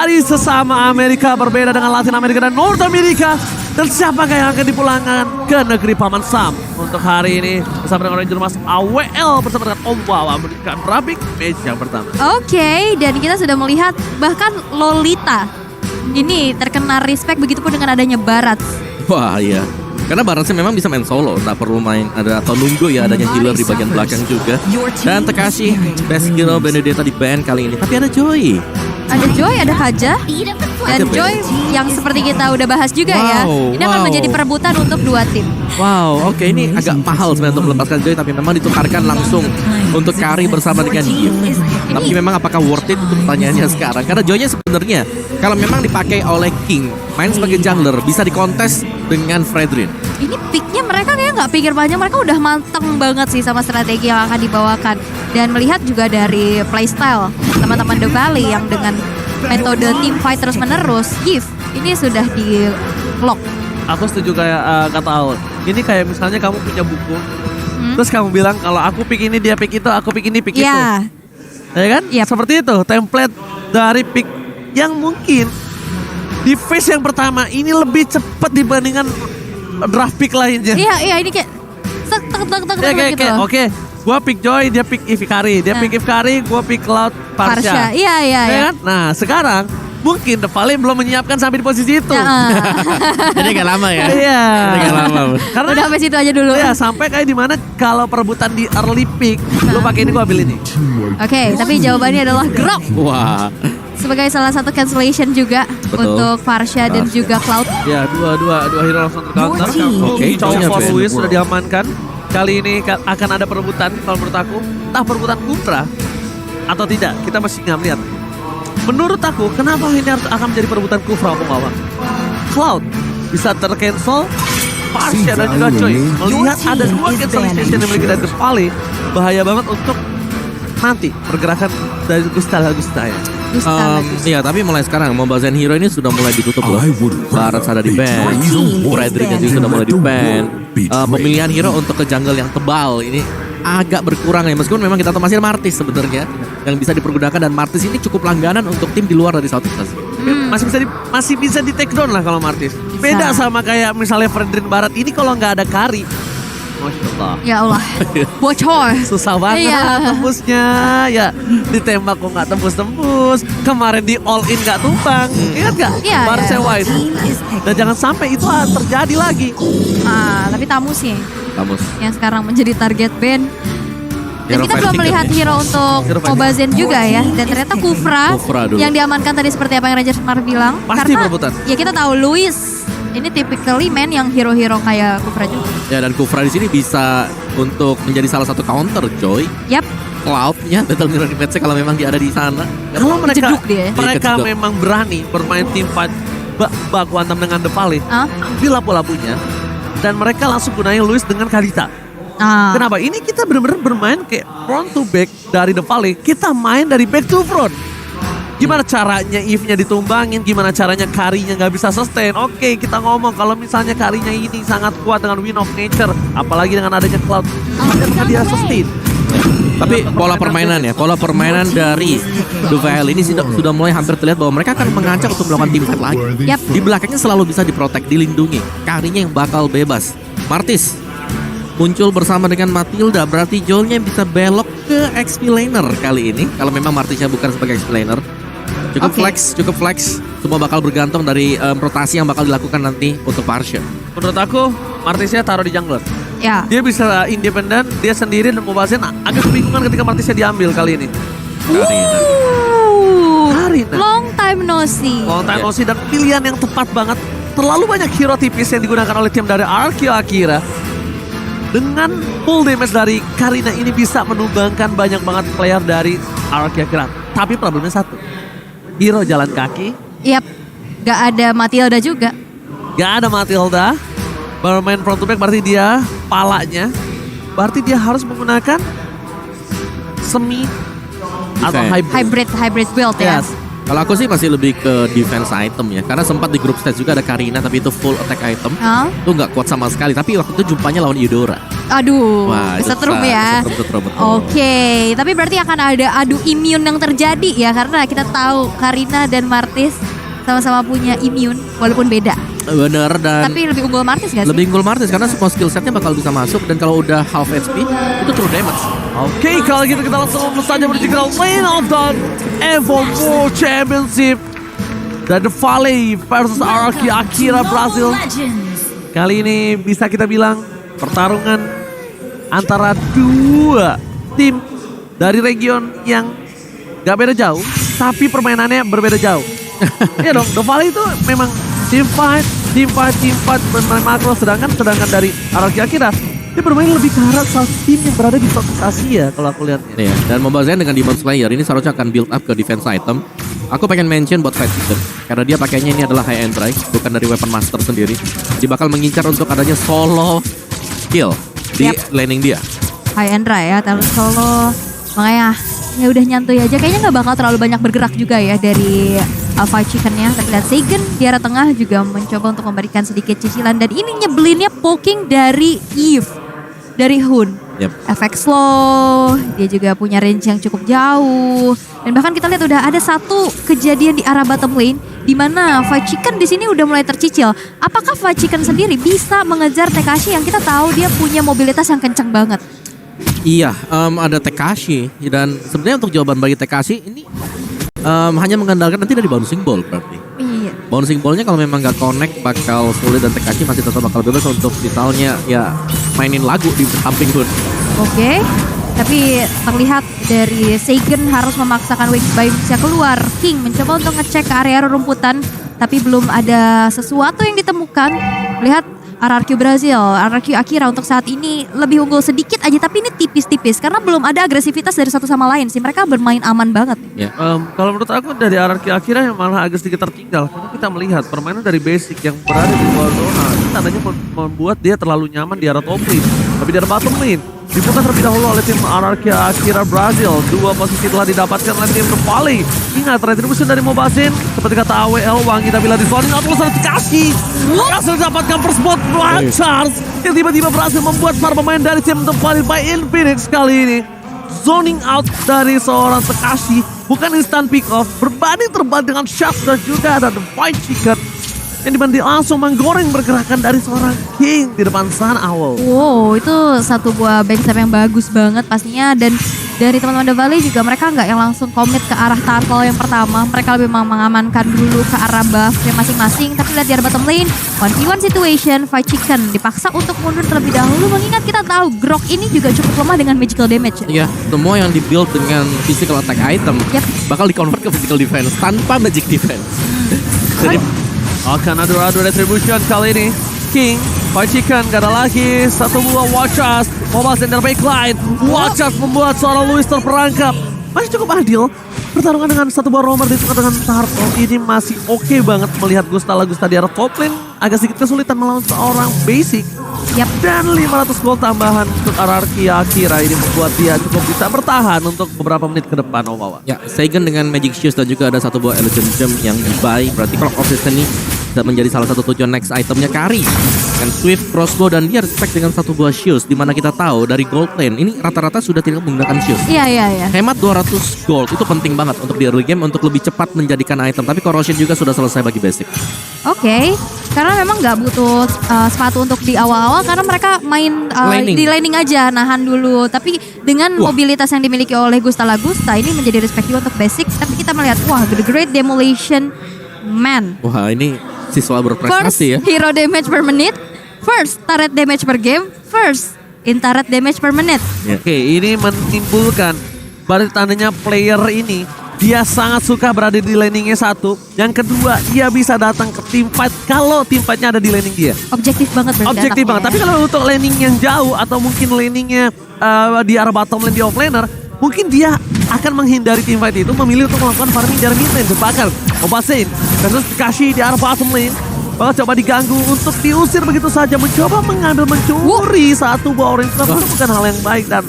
Dari sesama Amerika berbeda dengan Latin Amerika dan North Amerika. Dan siapakah yang akan dipulangkan ke negeri Paman Sam? Untuk hari ini bersama dengan Ranger Mas AWL bersama dengan Om Wawa memberikan grafik match yang pertama. Oke, dan kita sudah melihat bahkan Lolita ini terkena respect begitupun dengan adanya Barat. Wah iya, karena Barat sih memang bisa main solo, tak perlu main ada atau nunggu ya adanya healer di bagian belakang juga. Dan Tekashi best hero Benedetta di band kali ini, tapi ada Joy. Ada Joy, ada Kaja, dan Joy yang seperti kita udah bahas juga ya. Ini akan menjadi perebutan untuk dua tim. Wow, oke ini agak mahal sebenarnya untuk melepaskan Joy, tapi memang ditukarkan langsung untuk Kari bersama dengan Eve. Tapi memang apakah worth it itu pertanyaannya sekarang? Karena Joy-nya sebenarnya kalau memang dipakai oleh King, main sebagai jungler bisa dikontes dengan Fredrin. Ini picknya mereka kayak nggak pikir panjang, mereka udah manteng banget sih sama strategi yang akan dibawakan. Dan melihat juga dari playstyle teman-teman The Valley yang dengan metode team fight terus menerus, Eve ini sudah di lock. Aku setuju kayak kata Aul. Ini kayak misalnya kamu punya buku, terus kamu bilang kalau aku pick ini dia pick itu, aku pick ini pick itu. Ya kan? Yep. Seperti itu template dari pick yang mungkin di phase yang pertama ini lebih cepat dibandingkan draft pick lainnya. Iya ini kayak Kayak gitu. Oke, gua pick Joy, dia pick Ivikari, dia pick Ivikari, gua pick Cloud Parsha. Iya. Ya kan? Nah, sekarang mungkin The Valley belum menyiapkan sampai di posisi itu. Jadi agak lama ya. Iya. Agak lama. Karena Udah sampai situ aja dulu. ya sampai kayak di mana kalau perebutan di early pick, lu pakai ini gua ambil ini. Oke, tapi jawabannya adalah Grok. Wah. Sebagai salah satu cancellation juga untuk Parsha dan juga Cloud. Ya, dua hero langsung tercounter. Oke, Chow Joy-nya for Ben. Louis sudah diamankan. Kali ini akan ada perebutan kalau menurut aku. Entah perebutan Kuntra atau tidak, kita masih nggak melihat. Menurut aku, kenapa ini akan menjadi perebutan Kufra Pembawa? Cloud bisa tercancel, Parsha dan juga Joy. Melihat ada dua cancellation yang dimiliki dari The Valley, bahaya banget untuk nanti pergerakan dari Gustala Gustaya. Iya, tapi mulai sekarang Mobile Legends Hero ini sudah mulai ditutup loh. Barat ada di ban, Frederick juga sudah mulai di ban. Pemilihan hero untuk ke jungle yang tebal ini agak berkurang ya. Meskipun memang kita tahu masih ada Martis sebenarnya yang bisa dipergunakan, dan Martis ini cukup langganan untuk tim di luar dari Southeast. Masih bisa di take down lah kalau Martis. Beda sama kayak misalnya Fredrin Barat ini kalau nggak ada Kari. Masya Allah. Ya Allah, bocor. Susah banget tembusnya. Ya ditembak kok nggak tembus-tembus. Kemarin di all in nggak tumpang. Ingat nggak? Iya. Barca Wise. Dan jangan sampai itu terjadi lagi. Tapi Tamus sih Tamus yang sekarang menjadi target ban. Dan Hero kita belum fighting melihat kan ya? hero untuk Hero fighting. Obazen juga ya. Dan ternyata Kufra dulu. yang diamankan tadi seperti apa yang Ranger Smart bilang. Pasti Karena perebutan. ya kita tahu Luis ini typically man yang hero-hero kayak Kufra juga. Ya, dan Kufra di sini bisa untuk menjadi salah satu counter Joy. Yap. Cloud-nya Battle Mirror Match kalau memang dia ada di sana. Kalau mereka Jeduk dia. mereka Jeduk. memang berani bermain team fight baku hantam dengan The Valley, ambil lapu-lapunya dan mereka langsung gunain Luis dengan Kalita. Kenapa? Ini kita benar-benar bermain kayak front to back dari The Valley. Kita main dari back to front. Gimana caranya Eve-nya ditumbangin, gimana caranya Karinya nggak bisa sustain. Oke, kita ngomong kalau misalnya Karinya ini sangat kuat dengan Wind of Nature, apalagi dengan adanya Cloud, maka dia sustain. Tapi pola permainan dari Duvel ini sudah mulai hampir terlihat bahwa mereka akan mengancam untuk melakukan team fight lagi. Yap. Di belakangnya selalu bisa diprotek, dilindungi. Karinya yang bakal bebas. Martis muncul bersama dengan Matilda, berarti Joel-nya bisa belok ke XP laner kali ini. Kalau memang Martisnya bukan sebagai XP laner. Cukup flex. Semua bakal bergantung dari rotasi yang bakal dilakukan nanti untuk Parsha. Menurut aku, Martisnya taruh di jungler. Ya. Dia bisa independen, dia sendiri dan Mobazen agak kebingungan ketika Martisnya diambil kali ini. Karina. Long time no see. Long time no see dan pilihan yang tepat banget. Terlalu banyak hero tipis yang digunakan oleh tim dari Arkeo Akira. Dengan full damage dari Karina ini bisa menumbangkan banyak banget player dari Arkeo Akira. Tapi problemnya satu. Hero jalan kaki. Yap. Gak ada Matilda juga. Gak ada Matilda. Bermain front to back berarti dia palanya. Berarti dia harus menggunakan semi atau hybrid build ya. Yes. Kalau aku sih masih lebih ke defense item ya. Karena sempat di group stage juga ada Karina, tapi itu full attack item. Itu nggak kuat sama sekali. Tapi waktu itu jumpanya lawan Eudora. Aduh, Wah, itu setrum susah, ya. setrum, betul. Oke, tapi berarti akan ada adu immune yang terjadi ya, karena kita tahu Karina dan Martis sama-sama punya immune walaupun beda. Bener, dan Tapi lebih unggul Martis gak sih? lebih unggul Martis karena semua skill setnya bakal bisa masuk, dan kalau udah half HP itu true damage. Oke, kalau gitu kita langsung saja menuju ke lane of the Evo World Championship. Dan The Valley versus RRQ Akira Brazil. Kali ini bisa kita bilang pertarungan antara dua tim dari region yang gak beda jauh, tapi permainannya berbeda jauh. Iya dong, The Valley itu memang team fight bermain makro, sedangkan dari RRQ Akira dia bermain lebih ke arah salah tim yang berada di Southeast Asia kalau aku lihatnya. Iya, dan Mobile Legends dengan Demon Slayer ini seharusnya akan build up ke defense item. Aku pengen mention buat Fight Chicken karena dia pakainya ini adalah high end drive, bukan dari Weapon Master sendiri. Dia bakal mengincar untuk adanya solo kill di laning dia. High and dry ya, terus solo. Makanya ya udah nyantuy aja. Kayaknya nggak bakal terlalu banyak bergerak juga ya dari Fight Chickennya. Tapi lihat Seigen di arah tengah juga mencoba untuk memberikan sedikit cicilan. Dan ini nyebelinnya poking dari Eve, dari Hun. Efek slow, dia juga punya range yang cukup jauh. Dan bahkan kita lihat udah ada satu kejadian di arah bottom lane di mana Fight Chicken di sini udah mulai tercicil. Apakah Fight Chicken sendiri bisa mengejar Tekashi yang kita tahu dia punya mobilitas yang kencang banget? Iya, ada Tekashi, dan sebenarnya untuk jawaban bagi Tekashi ini hanya mengandalkan nanti dari bouncing ball berarti. Iya. Bouncing ballnya kalau memang nggak connect bakal sulit, dan Tekashi masih tetap bakal bebas untuk misalnya ya mainin lagu di samping Hun. Oke, tapi terlihat dari Seigen harus memaksakan Wings by Wings keluar. King mencoba untuk ngecek ke area rumputan, tapi belum ada sesuatu yang ditemukan. Lihat RRQ Brazil, RRQ Akira untuk saat ini lebih unggul sedikit aja, tapi ini tipis-tipis karena belum ada agresivitas dari satu sama lain sih. Mereka bermain aman banget. Ya. Kalau menurut aku dari RRQ Akira yang malah agak sedikit tertinggal, karena kita melihat permainan dari basic yang berada di luar zona itu tandanya membuat dia terlalu nyaman di arah top lane. Tapi di arah bottom lane dibuka terlebih dahulu oleh tim RRQ Akira Brazil. Dua posisi telah didapatkan oleh tim The Valley. Ingat, retribution dari Mobazin seperti kata AWL wangi, tapi lah di zoning out oleh Tekashi. Berhasil dapatkan first spot Blood Charge yang tiba-tiba berhasil membuat para pemain dari tim The Valley by Infinix kali ini zoning out dari seorang Tekashi. Bukan instant pick off, berbanding terbalik dengan Shaft dan juga ada The Fight Chicken yang dibantu langsung menggoreng pergerakan dari seorang King di depan Sun Owl. Wow, itu satu buah backstab yang bagus banget pastinya. Dan dari teman-teman The Valley juga mereka nggak yang langsung komit ke arah turtle yang pertama. Mereka lebih mengamankan dulu ke arah buffnya masing-masing. Tapi lihat di arah bottom lane, 1v1 situation, Fight Chicken dipaksa untuk mundur terlebih dahulu. Mengingat kita tahu Grok ini juga cukup lemah dengan magical damage. Iya, semua yang di-build dengan physical attack item bakal di-convert ke physical defense tanpa magic defense. Jadi akan adu retribution kali ini. King, Fight Chicken, gak ada lagi satu buah Watchers. Mobile Center backline. Watchers membuat seorang Luis terperangkap. Masih cukup adil. Pertarungan dengan satu buah romer ditukar dengan Turtle ini masih oke banget melihat Gusta di arah top lane. Agak sedikit kesulitan melawan seorang basic. Dan 500 gold tambahan untuk RRQ Akira ini membuat dia cukup bisa bertahan untuk beberapa menit ke depan, Omawa. ya, Seigen dengan Magic Shoes dan juga ada satu buah Elegant Gem yang di-buy. Berarti Clock of Destiny bisa menjadi salah satu tujuan next itemnya Kari. Dengan Swift, Crossbow, dan dia respect dengan satu buah Shoes. Dimana kita tahu dari gold lane ini rata-rata sudah tidak menggunakan Shoes. Iya. Hemat 200 gold itu penting banget untuk di early game untuk lebih cepat menjadikan item. Tapi Corrosion juga sudah selesai bagi basic. Oke, karena memang nggak butuh sepatu untuk di awal-awal karena mereka main di laning aja, nahan dulu. Tapi dengan mobilitas yang dimiliki oleh Gusta ini menjadi respect juga untuk basic. Tapi kita melihat, wah, The Great Demolition Man. Wah, ini siswa First berprestasi ya. hero damage per menit, first turret damage per game, first in turret damage per menit. Oke, ini menimbulkan berarti tandanya player ini dia sangat suka berada di laningnya satu. Yang kedua, dia bisa datang ke team fight kalau team fightnya ada di laning dia. Objektif banget berarti. Objektif banget. Tapi kalau untuk laning yang jauh atau mungkin laningnya di arah bottom lane di offlaner, mungkin dia akan menghindari team fight itu, memilih untuk melakukan farming dari mid lane. Bahkan Obasin versus Tekashi di arah bottom lane bakal coba diganggu untuk diusir begitu saja, mencoba mencuri satu buah orange, tapi itu bukan hal yang baik. Dan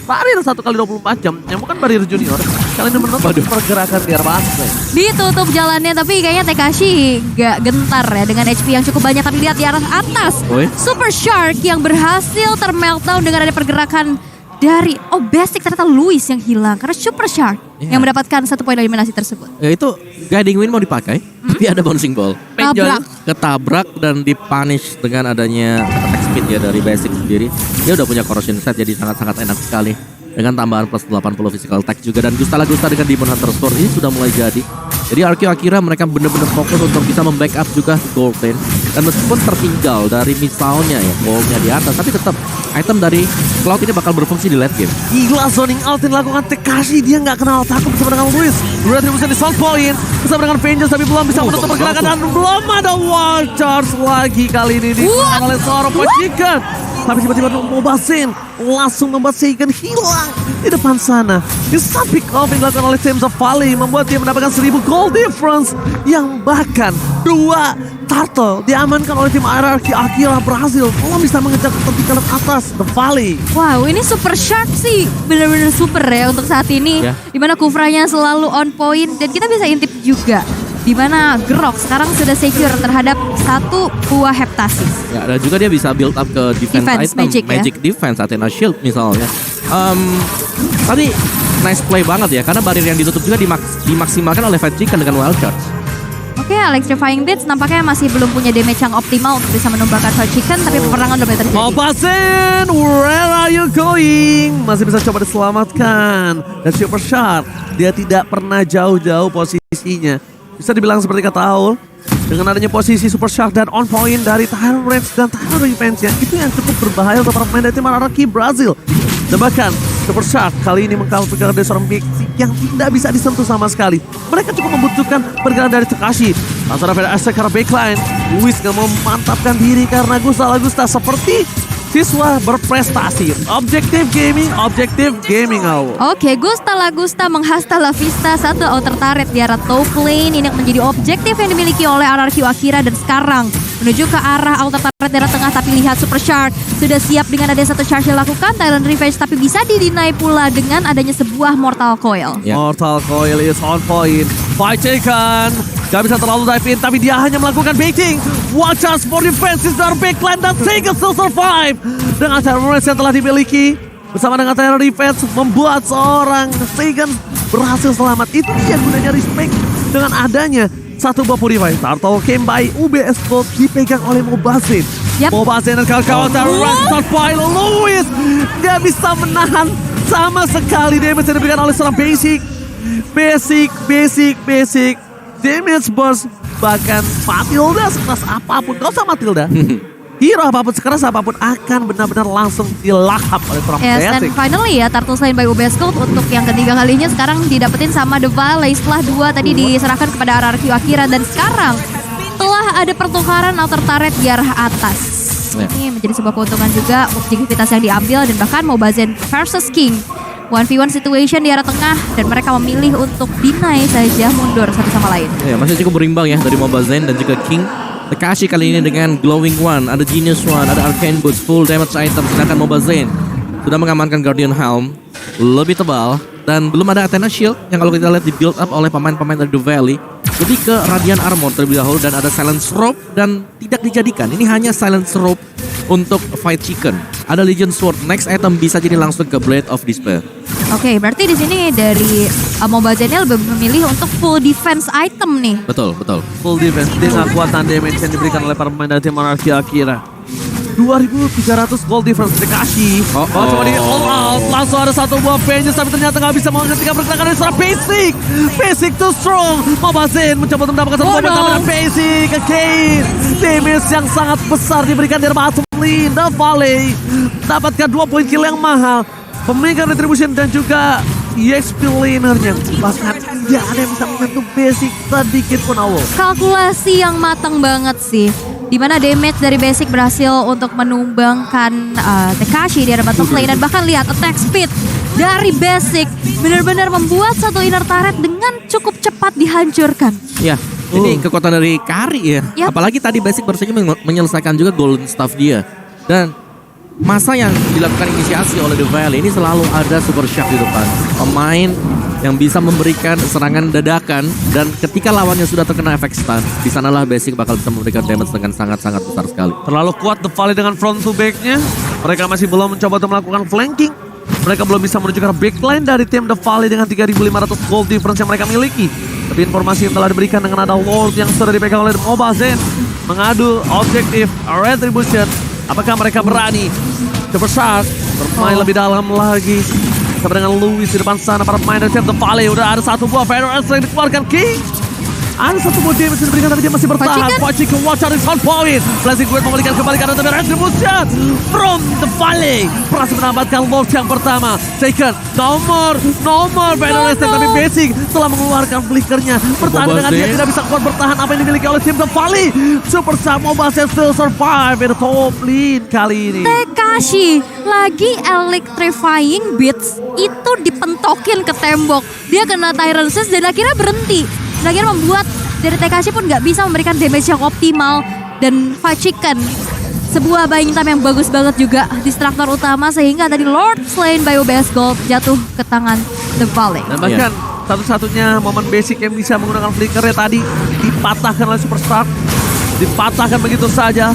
barir 1x24 jam, yang bukan barir junior. Kali ini menutup pergerakan biar basket. Ditutup jalannya, tapi kayaknya Tekashi gak gentar ya dengan HP yang cukup banyak. Tapi lihat di arah atas, Super Shark yang berhasil termeltdown dengan ada pergerakan dari Basic. Ternyata Luis yang hilang karena Super Shark yang mendapatkan 1 poin eliminasi tersebut. Ya itu guiding win mau dipakai, tapi ada bouncing ball. Ketabrak dan dipunish dengan adanya attack speed ya dari Basic sendiri. Dia udah punya corrosion set, jadi sangat-sangat enak sekali. Dengan tambahan plus 80 physical attack juga. Dan Gusta dengan Demon Hunter Sword ini sudah mulai jadi. Jadi RQ Akira mereka benar-benar fokus untuk bisa membackup juga gold lane. Dan meskipun tertinggal dari misalnya ya goldnya di atas, tapi tetap item dari Cloud ini bakal berfungsi di late game. Gila, zoning out yang dilakukan Tekashi. Dia nggak kenal takut bersama dengan Luis. Retribution di Sound Point bersama dengan Vengeance, tapi belum bisa menutup pergerakan. Dan belum ada wall charge lagi kali ini digunakan oleh seorang Pacikan. Tapi tiba-tiba Mobazin langsung membuat Seiken hilang di depan sana. Di samping off yang dilakukan oleh Thames of Valley membuat dia mendapatkan 1000 gold difference. Yang bahkan 2 turtle diamankan oleh tim RRQ Akira berhasil belum bisa mengejar ketinggalan atas The Valley. Wow, ini Super Shark sih benar-benar super ya untuk saat ini. Dimana Kufranya selalu on point dan kita bisa intip juga. Dimana Grok sekarang sudah secure terhadap 1 buah Heptasis. Ya, dan juga dia bisa build up ke defense item, magic defense, Athena Shield misalnya. Tadi nice play banget ya, karena barir yang ditutup juga dimaksimalkan oleh Fat Chicken dengan wild charge. Oke, Electrifying Blitz nampaknya masih belum punya damage yang optimal untuk bisa menumbangkan Fat Chicken, tapi peperangan udah terjadi. Mobazin, where are you going? Masih bisa coba diselamatkan. Dan Super Shark, dia tidak pernah jauh-jauh posisinya. Bisa dibilang seperti kata Aul, dengan adanya posisi Super Shark dan on point dari Tyrant Rage dan Tyrant Revenge-nya, itu yang cukup berbahaya untuk para pemain dari tim RRQ Brazil. Dan bahkan Super Shark kali ini mengkalkulkan dari seorang Bixi yang tidak bisa disentuh sama sekali. Mereka cukup membutuhkan pergerakan dari Tekashi. Langsung ada Aztec karena backline. Luis gak mau memantapkan diri karena Gusta seperti siswa berprestasi. Objektif gaming Aul. Oke, Gusta menghasta La Vista, 1 outer turret di arah top lane. Ini menjadi objektif yang dimiliki oleh RRQ Akira dan sekarang menuju ke arah outer turret di arah tengah. Tapi lihat Super Shark sudah siap dengan ada 1 charge yang dilakukan. Tyrant Revenge tapi bisa didinai pula dengan adanya sebuah Mortal Coil. Mortal Coil is on point. Fight Chicken gak bisa terlalu dive in, tapi dia hanya melakukan baiting. Watch out for defenses dari backline dan Seiken still survive. Dengan Tyrant yang telah dimiliki bersama dengan Tyrant Defense membuat seorang Seiken berhasil selamat. Itu dia gunanya respect dengan adanya 1 buah Purify. Turtle came by UBS Gold dipegang oleh Mobazin. Mobazin dan kawan-kawan Tyrant File. Luis gak bisa menahan sama sekali damage yang diberikan oleh seorang Basic. Damage burst, bahkan Matilda sekeras apapun, gak usah Matilda. Hero apapun, sekeras apapun akan benar-benar langsung dilahap oleh seorang Basic. Dan finally ya, Turtle Slain by UBS Gold untuk yang ketiga kalinya sekarang didapetin sama The Valley setelah 2 tadi diserahkan kepada RRQ Akira. Dan sekarang telah ada pertukaran outer turret di arah atas. Ini menjadi sebuah keuntungan juga, objektivitas yang diambil dan bahkan Mobazin versus King. 1v1 situation di arah tengah dan mereka memilih untuk deny saja mundur satu sama lain. Ya, masih cukup berimbang ya dari Mobazin dan juga King. Tekashi kali ini dengan Glowing One, ada Genius One, ada Arcane Boots, full damage item. Sedangkan Mobazin sudah mengamankan Guardian Helm, lebih tebal. Dan belum ada Athena Shield yang kalau kita lihat di build up oleh pemain-pemain dari The Valley. Lebih ke Radiant Armor terlebih dahulu dan ada Silence Rope dan tidak dijadikan. Ini hanya Silence Rope untuk Fight Chicken. Ada Legion Sword, next item bisa jadi langsung ke Blade of Despair. Oke, berarti di sini dari Mobazin lebih memilih untuk full defense item nih. Betul. Full defense dengan kekuatan damage yang diberikan oleh para pemain dari tim RRQ Akira. 2.300 gold difference Tekashi. Coba di all out. Langsung ada 1 buah Vengeance tapi ternyata gak bisa menghentikan pergerakan dari seorang Basic. Basic too strong. Mobazin mencoba untuk mendapatkan 1 momen tambahan Basic. Again. Damage yang sangat besar diberikan dari bottom lane. The Valley dapatkan 2 poin kill yang mahal. Pemilikan Retribution dan juga EXP lanernya. Bahkan tidak ada yang bisa menyentuh Basic sedikit pun awal. Kalkulasi yang matang banget sih. Dimana damage dari Basic berhasil untuk menumbangkan Tekashi di arah bottom lane. Dan bahkan lihat attack speed dari Basic benar-benar membuat 1 inner turret dengan cukup cepat dihancurkan. Ya, ini kekuatan dari Kari ya. Apalagi tadi Basic baru saja menyelesaikan juga golden staff dia. Dan masa yang dilakukan inisiasi oleh The Valley ini selalu ada Super Shark di depan. Pemain yang bisa memberikan serangan dadakan dan ketika lawannya sudah terkena efek stun, di sanalah Basic bakal bisa memberikan damage dengan sangat-sangat besar sekali. Terlalu kuat The Valley dengan front to back-nya. Mereka masih belum mencoba untuk melakukan flanking. Mereka belum bisa menuju ke backline dari tim The Valley dengan 3.500 gold difference yang mereka miliki. Tapi informasi yang telah diberikan dengan ada Lord yang sudah dipegang oleh Mobazen mengadu objektif Retribution. Apakah mereka berani? Super Shark bermain lebih dalam lagi. Sama dengan Louis di depan sana, para pemain dari tim The Valley. Udah ada satu buah Fire yang dikeluarkan King. Ada satu buah damage yang diberikan tapi dia masih bertahan. Pachika watch out on point. Blazing Guard memulihkan kembali karena tapi Retribution from The Valley berhasil mendapatkan Lord yang pertama. Second, no more Fire tapi Basic telah mengeluarkan flickernya. Bertahan dengan dia tidak bisa kuat bertahan apa yang dimiliki oleh tim The Valley. Super Shark Mobazen still survive in the top lane kali ini. Tekashi lagi electrifying beats itu dipentokin ke tembok. Dia kena Tyrant Siege dan akhirnya berhenti. Dan akhirnya membuat dari Tekashi pun gak bisa memberikan damage yang optimal. Dan Fachikan sebuah buying time yang bagus banget juga distractor utama sehingga tadi Lord slain by OBS Gold jatuh ke tangan The Valley. Dan bahkan satu-satunya momen Basic yang bisa menggunakan flickernya tadi dipatahkan oleh Super Shark. Dipatahkan begitu saja.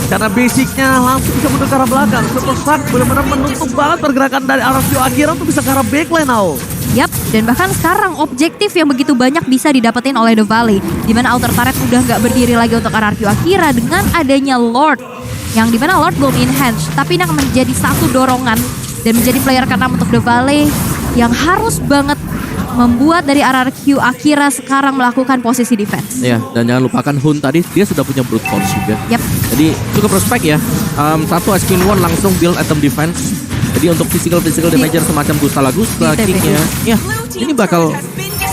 Karena Basicnya langsung bisa mundur ke arah belakang. Super Shark benar-benar menutup banget pergerakan dari RQ Akira untuk bisa ke arah backline now. Yap, dan bahkan sekarang objektif yang begitu banyak bisa didapetin oleh The Valley. Dimana outer turret udah gak berdiri lagi untuk RRQ Akira dengan adanya Lord. Yang dimana Lord belum enhance, tapi ini akan menjadi satu dorongan dan menjadi player ke-6 untuk The Valley yang harus banget membuat dari RRQ Akira sekarang melakukan posisi defense. Ya, dan jangan lupakan Hun tadi dia sudah punya brute force juga. Yap. Jadi cukup respect ya. Satu SQ1 langsung build item defense. Jadi untuk physical damager semacam Gusta kicknya, ya ini bakal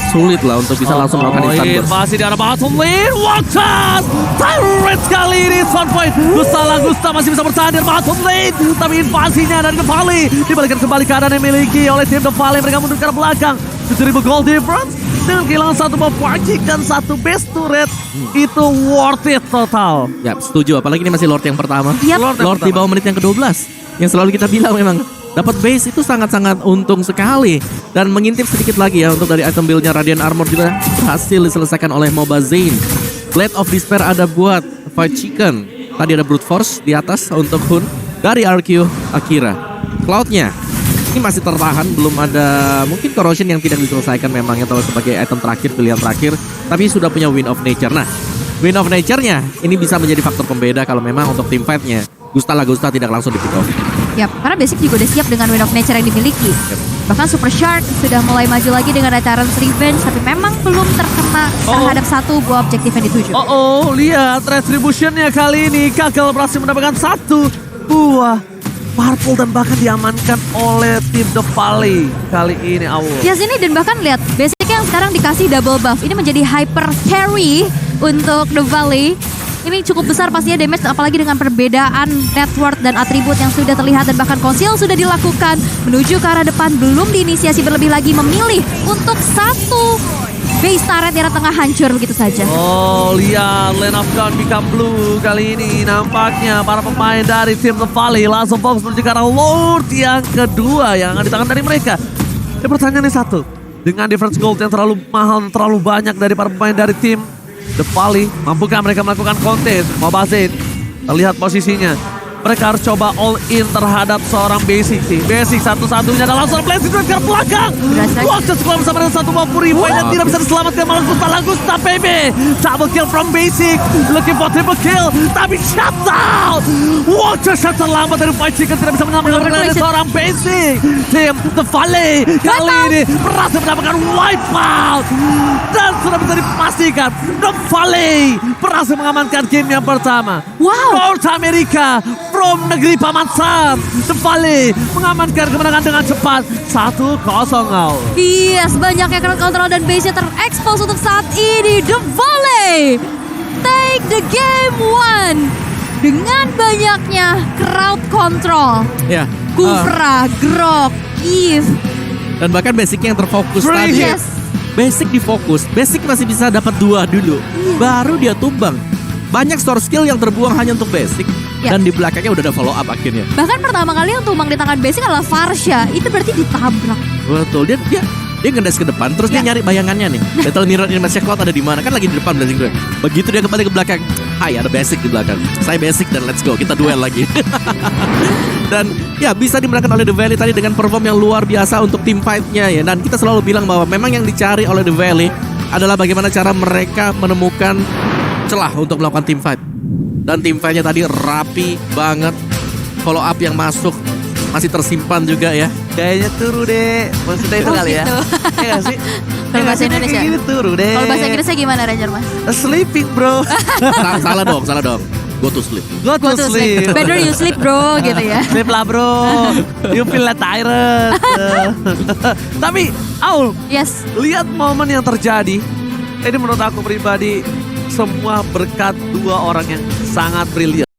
sulit lah untuk bisa langsung melakukan instant burst. Masih di arah bottom lane, watch out! Tyrant kali ini, sound point. Gusta masih bisa bertahan di bottom lane. Tapi invasinya dari The Valley dibalikan kembali keadaan yang dimiliki oleh tim The Valley. Mereka mundur ke arah belakang. 7.000 gold difference. Dengan kehilangan satu buah Pachik dan satu base turret. Itu worth it total. Ya setuju, apalagi ini masih Lord yang pertama. Yep. Lord di bawah menit yang ke-12. Yang selalu kita bilang memang dapat base itu sangat-sangat untung sekali. Dan mengintip sedikit lagi ya untuk dari item build-nya Radiant Armor juga berhasil diselesaikan oleh Mobazen. Blade of Despair ada buat Fachikan. Tadi ada Brute Force di atas untuk Hun dari RQ Akira. Cloud-nya ini masih tertahan, belum ada mungkin Corrosion yang tidak diselesaikan memangnya atau sebagai item terakhir, pilihan terakhir. Tapi sudah punya Wind of Nature. Nah, Wind of Nature-nya ini bisa menjadi faktor pembeda kalau memang untuk team fight-nya Gusta tidak langsung di pick off. Yap, karena Basic juga udah siap dengan Wind of Nature yang dimiliki. Bahkan Super Shark sudah mulai maju lagi dengan Tyrant's Revenge, tapi memang belum terkena terhadap satu buah objektif yang dituju. Lihat Retribution-nya kali ini. Gagal berhasil mendapatkan satu buah Purple dan bahkan diamankan oleh tim The Valley kali ini. Ya sini dan bahkan lihat Basic yang sekarang dikasih double buff. Ini menjadi hyper carry untuk The Valley. Ini cukup besar pastinya damage, apalagi dengan perbedaan net worth dan atribut yang sudah terlihat. Dan bahkan conceal sudah dilakukan menuju ke arah depan. Belum diinisiasi berlebih lagi, memilih untuk satu base turret di arah tengah hancur begitu saja. Lihat lane of dawn become blue kali ini. Nampaknya para pemain dari tim The Valley langsung fokus menuju ke arah Lord yang kedua yang akan ditangan dari mereka. Pertanyaannya satu, dengan difference gold yang terlalu mahal, terlalu banyak dari para pemain dari tim The Valley, mampukah mereka melakukan konten? Mobazen, terlihat posisinya. Mereka harus coba all in terhadap seorang Basic sih. Basic satu-satunya adalah langsung Blazing Guard ke belakang. Waktu sekolah bersama dengan satu buah Fury Point dan tidak bisa diselamatkan malah Gusta PB. Double kill from Basic. Looking for triple kill. Tapi shutdown. Watcher shot terlambat dari Pachika tidak bisa mengamankan dari seorang Basic. Tim The Valley kali ini berhasil mendapatkan wipeout. Dan sudah bisa dipastikan The Valley berhasil mengamankan game yang pertama. North America from negeri Paman Sam. The Valley mengamankan kemenangan dengan cepat 1-0. Yes, banyaknya crowd control dan base-nya terekspos untuk saat ini. The Valley take the game one dengan banyaknya crowd control. Ya, Kufra, Grok, Eve. Dan bahkan Basic yang terfokus tadi. Yes. Basic difokus, Basic masih bisa dapat 2 dulu. Baru dia tumbang. Banyak store skill yang terbuang hanya untuk Basic. Ya. Dan di belakangnya udah ada follow up akhirnya. Bahkan pertama kali yang tumbang di tangan basic adalah Farsha. Itu berarti ditabrak. Betul, dia ngedes ke depan, terus dia nyari bayangannya nih. Battle Mirror Image Cloud ada di mana? Kan lagi di depan Blazing Drake. Begitu dia kembali ke belakang, hai ada basic di belakang. Saya basic dan let's go, kita duel lagi. Dan ya bisa dimenangkan oleh The Valley tadi dengan perform yang luar biasa untuk team fight-nya ya. Dan kita selalu bilang bahwa memang yang dicari oleh The Valley adalah bagaimana cara mereka menemukan celah untuk melakukan team fight. Dan team fight-nya tadi rapi banget. Follow up yang masuk masih tersimpan juga ya. Kayaknya turu deh. Maksudnya itu kali ya. Gitu. Iya gak sih? Kalau bahasa Indonesia. Gitu, turu deh. Kalau bahasa Inggrisnya gimana Ranger Mas? Sleeping bro. Salah dong. Go to sleep. Go to sleep. Better you sleep bro gitu ya. Sleep lah bro. You feel like tired. Tapi Aul, Yes. lihat momen yang terjadi. Ini menurut aku pribadi semua berkat dua orang yang sangat brilian.